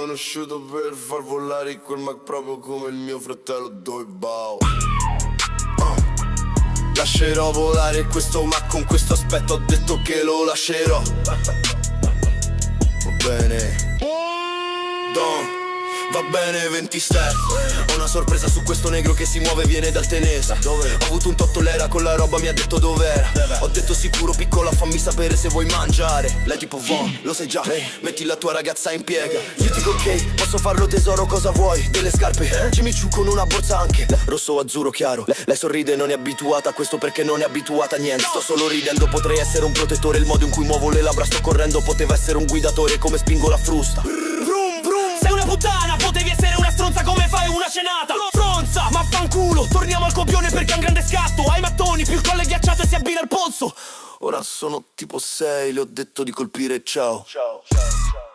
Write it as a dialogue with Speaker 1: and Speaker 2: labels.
Speaker 1: Conosciuto per far volare quel Mac proprio come il mio fratello Doi Bao. Lascerò volare questo Mac con questo aspetto, ho detto che lo lascerò. Va bene Don, va bene 20 step. Ho una sorpresa su questo negro che si muove, viene dal Tenesa. Dove? Ho avuto un totto l'era con la roba, mi ha detto dov'era. Ho detto sicuro piccola, fammi sapere se vuoi mangiare. Lei tipo Von, lo sai già, metti la tua ragazza in piega. Io dico ok, posso farlo tesoro, cosa vuoi? Delle scarpe? Jimmy Choo con una borsa anche. Rosso o azzurro chiaro. Lei sorride, non è abituata a questo perché non è abituata a niente. Sto solo ridendo, potrei essere un protettore. Il modo in cui muovo le labbra, sto correndo. Poteva essere un guidatore, come spingo la frusta.
Speaker 2: Sei una puttana, potevi essere una stronza, come fai una cenata? Fronza, ma fanculo, torniamo al copione perché è un grande scatto. Hai mattoni, più il colle ghiacciato e si abbina al polso.
Speaker 1: Ora sono tipo 6, le ho detto di colpire ciao. Ciao, ciao, ciao.